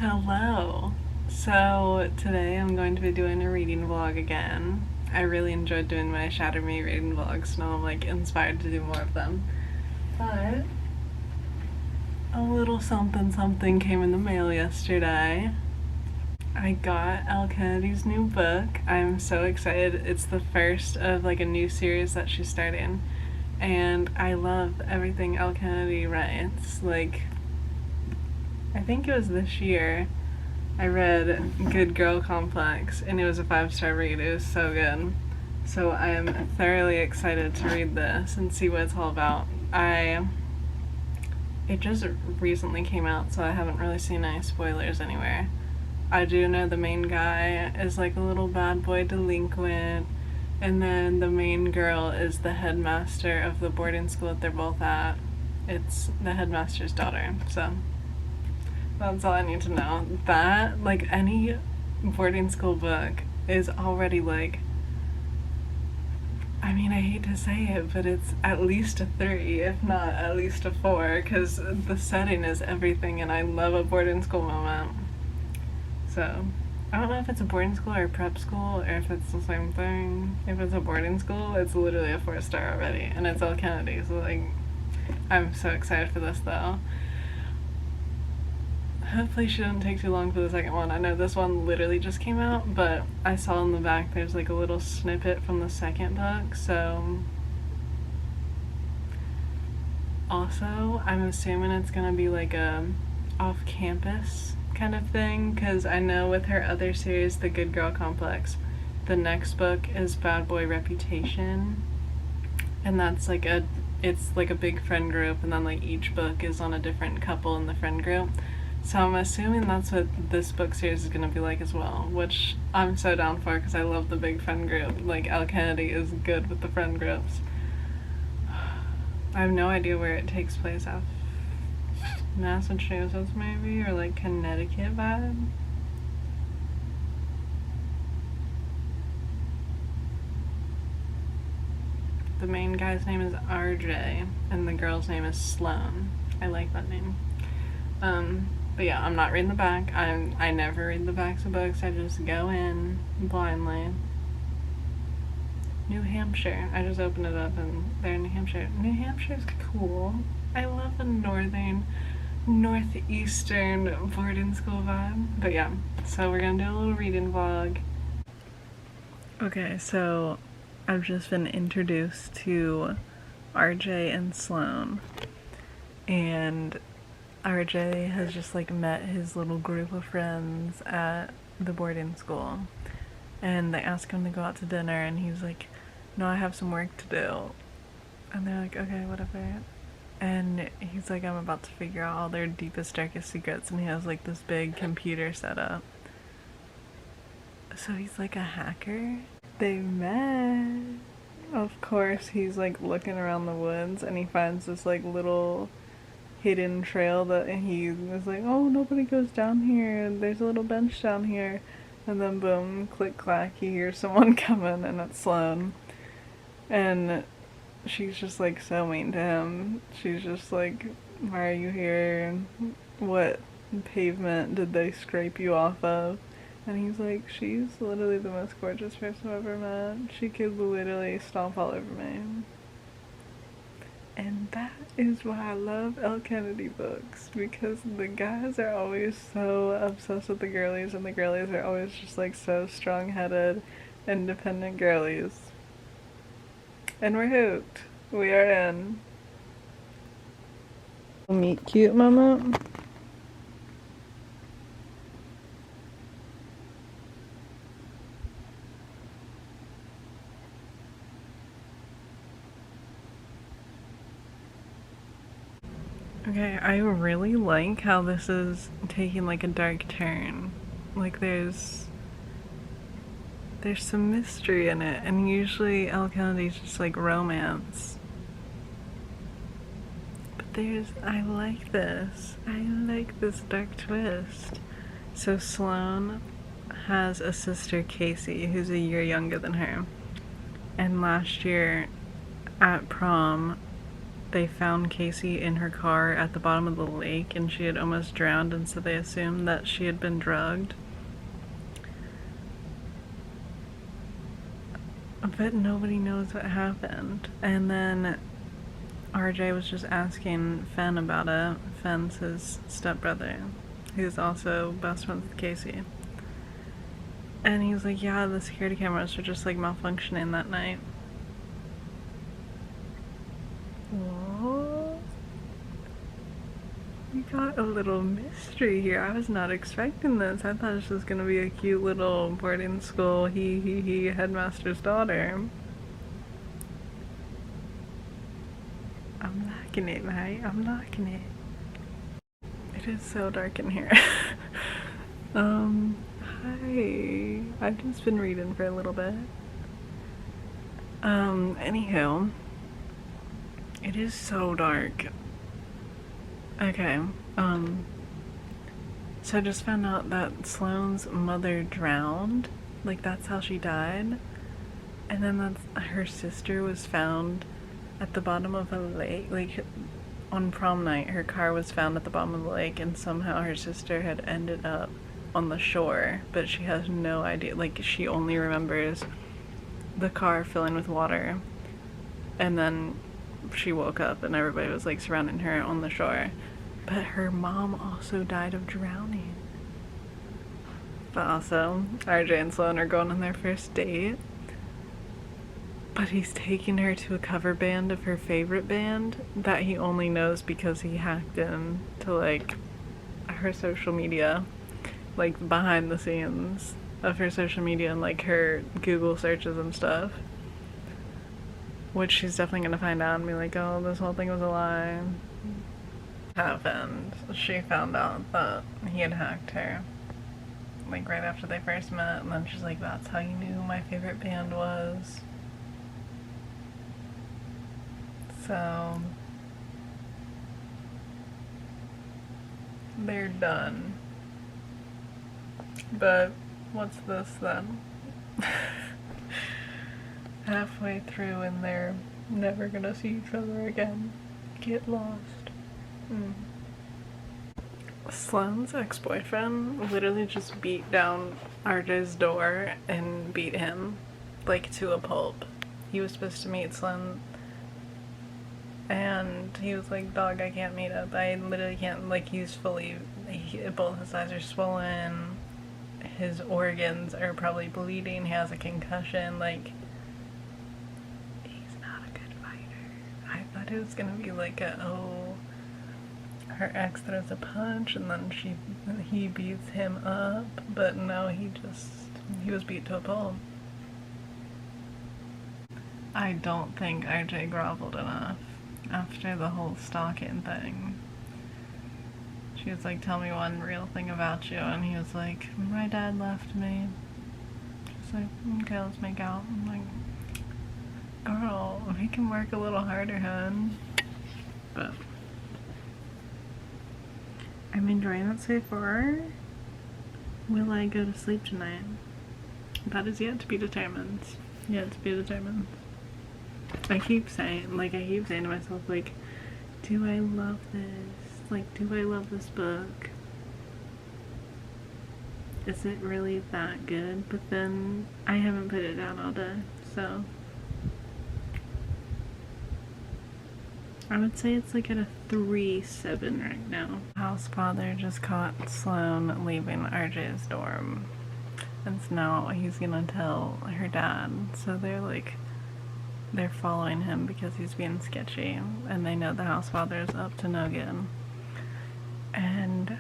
Hello. So today I'm going to be doing a reading vlog again. I really enjoyed doing my Shatter Me reading vlogs, so now I'm like inspired to do more of them. But a little something something came in the mail yesterday. I got Elle Kennedy's new book. I'm so excited. It's the first of like a new series that she's starting. And I love everything Elle Kennedy writes. Like, I think it was this year I read Good Girl Complex and it was a 5-star read. It was so good. So I am thoroughly excited to read this and see what it's all about. It just recently came out, so I haven't really seen any spoilers anywhere. I do know the main guy is like a little bad boy delinquent, and then the main girl is the headmaster of the boarding school that they're both at. It's the headmaster's daughter, so that's all I need to know. That, like, any boarding school book is already like, I mean, I hate to say it, but it's at least a 3, if not at least a 4, because the setting is everything, and I love a boarding school moment. So, I don't know if it's a boarding school or a prep school, or if it's the same thing. If it's a boarding school, it's literally a 4-star already, and it's Elle Kennedy, so, like, I'm so excited for this, though. Hopefully she doesn't take too long for the second one. I know this one literally just came out, but I saw in the back there's like a little snippet from the second book, so... Also, I'm assuming it's gonna be like a off-campus kind of thing, because I know with her other series, The Good Girl Complex, the next book is Bad Boy Reputation, and that's like it's like a big friend group, and then like each book is on a different couple in the friend group. So I'm assuming that's what this book series is going to be like as well, which I'm so down for because I love the big friend group. Like, Elle Kennedy is good with the friend groups. I have no idea where it takes place at. Massachusetts maybe, or like Connecticut vibe. The main guy's name is RJ, and the girl's name is Sloan. I like that name. But yeah, I'm not reading the back. I never read the backs of books. I just go in blindly. New Hampshire. I just opened it up and they're in New Hampshire. New Hampshire's cool. I love a northeastern boarding school vibe. But yeah, so we're gonna do a little reading vlog. Okay, so I've just been introduced to RJ and Sloan, and RJ has just like met his little group of friends at the boarding school, and they ask him to go out to dinner, and he's like, no, I have some work to do. And they're like, okay, whatever. And he's like, I'm about to figure out all their deepest, darkest secrets, and he has like this big computer set up. So he's like a hacker. They met. Of course, he's like looking around the woods, and he finds this like little hidden trail that he was like, oh, nobody goes down here, there's a little bench down here, and then boom, click clack, he hears someone coming, and it's Sloan, and she's just like so mean to him. She's just like, why are you here, what pavement did they scrape you off of? And he's like, she's literally the most gorgeous person I've ever met, she could literally stomp all over me. And that is why I love Elle Kennedy books, because the guys are always so obsessed with the girlies, and the girlies are always just like so strong-headed, independent girlies. And we're hooked. We are in. Meet cute moment. Okay, I really like how this is taking like a dark turn. Like there's some mystery in it, and usually Elle Kennedy's just like romance. But I like this. I like this dark twist. So Sloan has a sister, Casey, who's a year younger than her. And last year at prom, they found Casey in her car at the bottom of the lake and she had almost drowned, and so they assumed that she had been drugged. But nobody knows what happened. And then RJ was just asking Fenn about it. Fenn's his stepbrother, who's also best friends with Casey. And he was like, yeah, the security cameras were just like malfunctioning that night. Whoa. We got a little mystery here. I was not expecting this. I thought this was gonna be a cute little boarding school he headmaster's daughter. I'm liking it, mate. I'm liking it. It is so dark in here. Hi. I've just been reading for a little bit. Anywho. It is so dark. Okay, so I just found out that Sloane's mother drowned. Like, that's how she died. And then her sister was found at the bottom of a lake. Like, on prom night, her car was found at the bottom of the lake, and somehow her sister had ended up on the shore, but she has no idea. Like, she only remembers the car filling with water, and then she woke up and everybody was like surrounding her on the shore. But her mom also died of drowning. But also, RJ and Sloane are going on their first date. But he's taking her to a cover band of her favorite band that he only knows because he hacked in to like her social media, like behind the scenes of her social media and like her Google searches and stuff. Which she's definitely gonna find out and be like, oh, this whole thing was a lie. Happened. She found out that he had hacked her, like right after they first met, and then she's like, that's how you knew who my favorite band was. So they're done. But what's this then? Halfway through and they're never gonna see each other again. Get lost. Sloane's ex-boyfriend literally just beat down RJ's door and beat him like to a pulp. He was supposed to meet Sloane and he was like, dog, I can't meet up. I literally can't. Like, he's fully, both his eyes are swollen, his organs are probably bleeding, he has a concussion. Like, I thought it was gonna be like oh, her ex throws a punch and then he beats him up, but no, he was beat to a pulp. I don't think RJ groveled enough after the whole stalking thing. She was like, tell me one real thing about you, and he was like, my dad left me. She's like, okay, let's make out. I'm like, girl, we can work a little harder, hun. But I'm enjoying it so far. Will I go to sleep tonight? That is yet to be determined. Yet to be determined. I keep saying to myself, like, do I love this? Like, do I love this book? Is it really that good? But then I haven't put it down all day, so I would say it's like at a 3-7 right now. House father just caught Sloane leaving RJ's dorm, and so now he's gonna tell her dad. So they're following him because he's being sketchy, and they know the house father's up to no good. And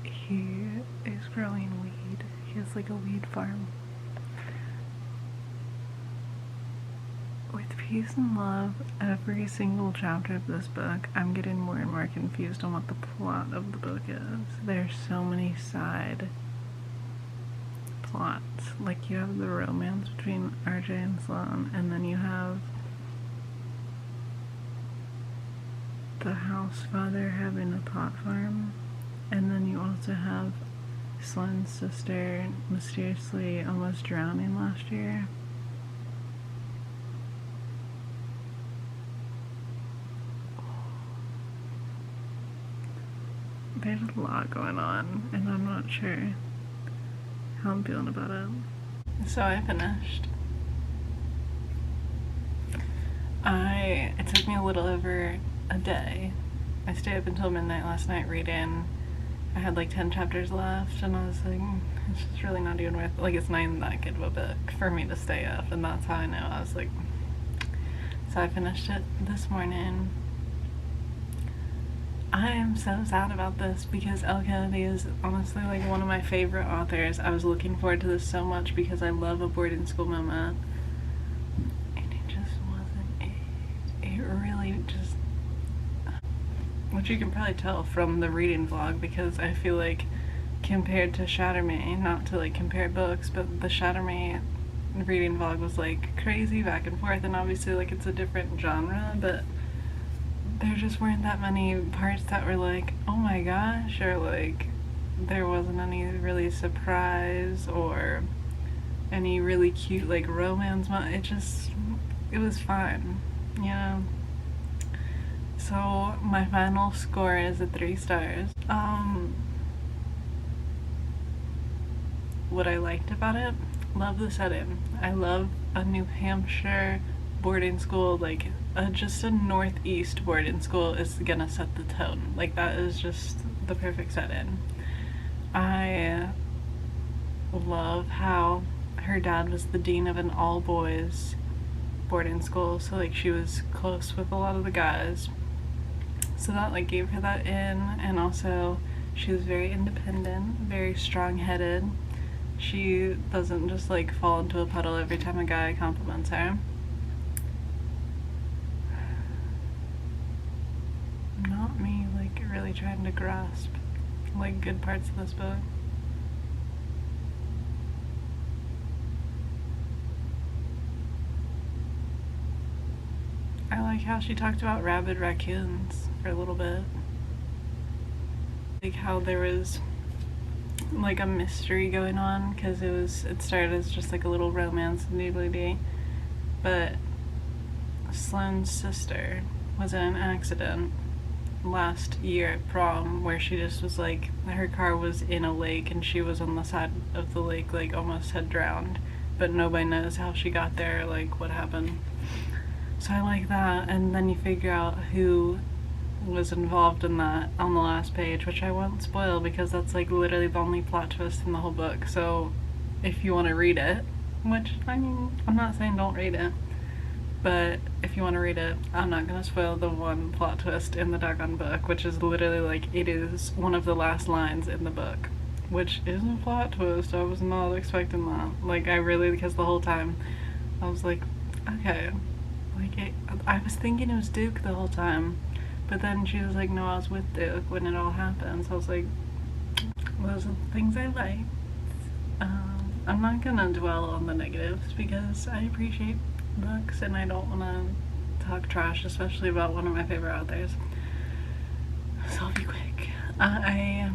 he is growing weed. He has like a weed farm. With peace and love, every single chapter of this book, I'm getting more and more confused on what the plot of the book is. There's so many side plots. Like, you have the romance between RJ and Sloane, and then you have the house father having a pot farm, and then you also have Sloane's sister mysteriously almost drowning last year. there's a lot going on, and I'm not sure how I'm feeling about it. So I finished. It took me a little over a day. I stayed up until midnight last night reading. I had like 10 chapters left, and I was like, it's just really not even worth, like, it's not even that good of a book for me to stay up, and that's how I know. I was like, so I finished it this morning. I am so sad about this because Elle Kennedy is honestly like one of my favorite authors. I was looking forward to this so much because I love a boarding school moment. And it just wasn't it. It really just, which you can probably tell from the reading vlog, because I feel like compared to Shatter Me, not to like compare books, but the Shatter Me reading vlog was like crazy back and forth, and obviously like it's a different genre, but there just weren't that many parts that were like, oh my gosh, or like there wasn't any really surprise or any really cute like romance. It was fine, you know? So my final score is a 3 stars. What I liked about it, love the setting. I love a New Hampshire boarding school, like just a northeast boarding school is gonna set the tone. Like that is just the perfect setting. I love how her dad was the dean of an all boys boarding school, so like she was close with a lot of the guys, so that like gave her that in. And also she was very independent, very strong-headed. She doesn't just like fall into a puddle every time a guy compliments her. Not me like really trying to grasp like good parts of this book. I like how she talked about rabid raccoons for a little bit. Like how there was like a mystery going on, because it started as just like a little romance doodly-dee, but Sloane's sister was in an accident last year at prom where she just was like, her car was in a lake and she was on the side of the lake, like almost had drowned, but nobody knows how she got there, like what happened. So I like that, and then you figure out who was involved in that on the last page, which I won't spoil because that's like literally the only plot twist in the whole book. So if you want to read it, which I mean, I'm not saying don't read it, but if you want to read it, I'm not gonna spoil the one plot twist in the doggone book, which is literally like, it is one of the last lines in the book, which is a plot twist. I was not expecting that. Like I really, because the whole time I was like, okay, like I was thinking it was Duke the whole time. But then she was like, no, I was with Duke when it all happened. So I was like, those are the things I liked. I'm not gonna dwell on the negatives because I appreciate books and I don't want to talk trash, especially about one of my favorite authors. So I'll be quick. I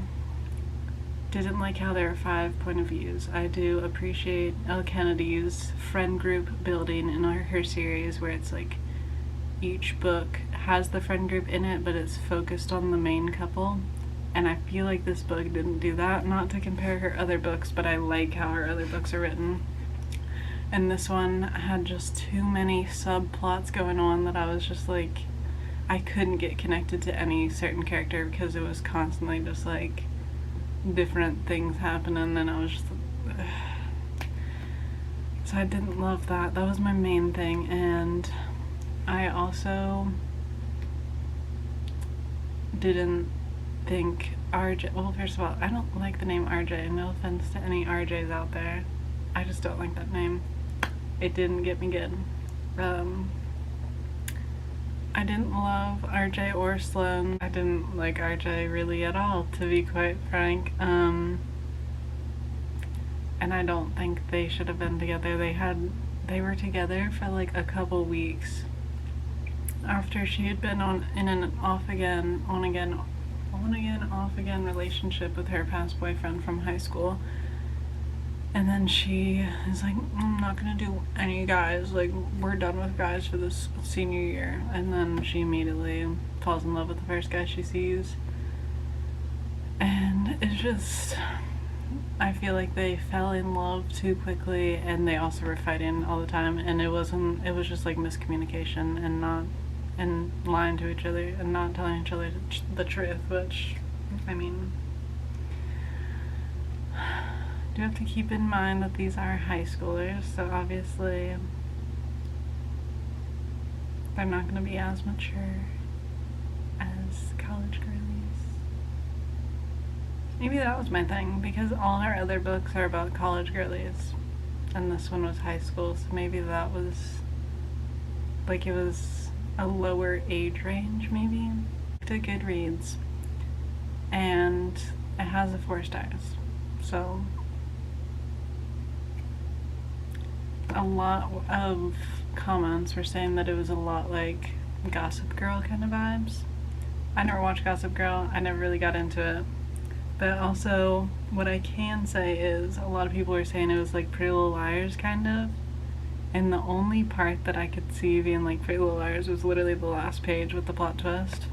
didn't like how there are 5 point of views. I do appreciate Elle Kennedy's friend group building in her series, where it's like each book has the friend group in it, but it's focused on the main couple, and I feel like this book didn't do that. Not to compare her other books, but I like how her other books are written, and this one had just too many subplots going on that I was just like, I couldn't get connected to any certain character because it was constantly just like different things happening, and I was just so I didn't love that. That was my main thing. And I also didn't think RJ, well, first of all, I don't like the name RJ. No offense to any RJs out there. I just don't like that name. It didn't get me good. I didn't love RJ or Sloane. I didn't like RJ really at all, to be quite frank. And I don't think they should have been together. They were together for like a couple weeks after she had been in an off again, on again, off again relationship with her past boyfriend from high school. And then she is like, I'm not gonna do any guys, like we're done with guys for this senior year. And then she immediately falls in love with the first guy she sees. it's just, I feel like they fell in love too quickly, and they also were fighting all the time, and it was just like miscommunication and lying to each other and not telling each other the truth, which, I mean, you have to keep in mind that these are high schoolers, so obviously they're not going to be as mature as college girlies. Maybe that was my thing, because all her other books are about college girlies, and this one was high school, so maybe that was, like, it was a lower age range, maybe. To Goodreads, and it has a 4 stars, so a lot of comments were saying that it was a lot like Gossip Girl kind of vibes. I never watched Gossip Girl, I never really got into it, but also what I can say is a lot of people were saying it was like Pretty Little Liars kind of, and the only part that I could see being like Pretty Little Liars was literally the last page with the plot twist,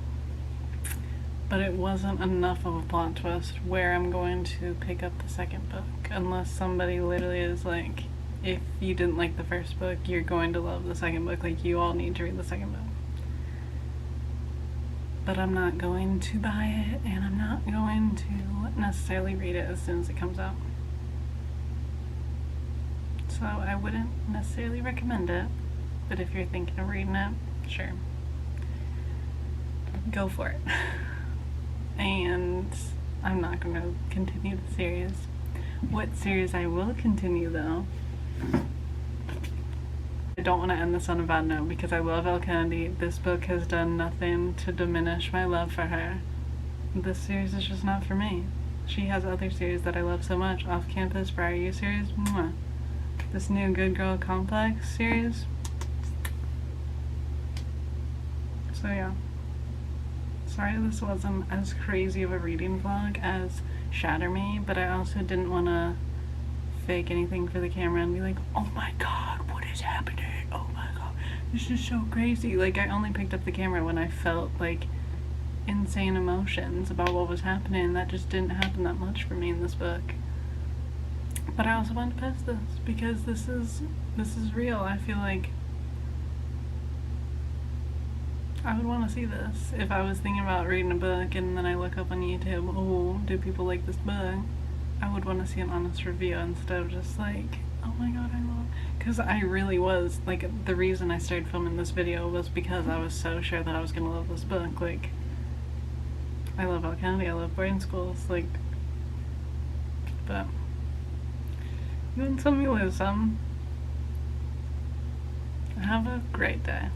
but it wasn't enough of a plot twist where I'm going to pick up the second book, unless somebody literally is like, if you didn't like the first book, you're going to love the second book, like you all need to read the second book. But I'm not going to buy it, and I'm not going to necessarily read it as soon as it comes out. So I wouldn't necessarily recommend it, but if you're thinking of reading it, sure, go for it. And I'm not going to continue the series. What series I will continue, though, I don't want to end this on a bad note, because I love Elle Kennedy. This book has done nothing to diminish my love for her. This series is just not for me. She has other series that I love so much. Off Campus, Briar U series, mwah. This new Good Girl Complex series. So yeah. Sorry this wasn't as crazy of a reading vlog as Shatter Me, but I also didn't want to fake anything for the camera and be like, oh my god, what is happening? Oh my god, this is so crazy. Like, I only picked up the camera when I felt like insane emotions about what was happening. That just didn't happen that much for me in this book. But I also wanted to post this because this is real. I feel like I would want to see this if I was thinking about reading a book and then I look up on YouTube, oh, do people like this book? I would want to see an honest review instead of just like, oh my god, I love, because I really was, like, the reason I started filming this video was because I was so sure that I was gonna love this book. Like, I love Elle Kennedy, I love boarding schools, like, but you win some, you lose some. Have a great day.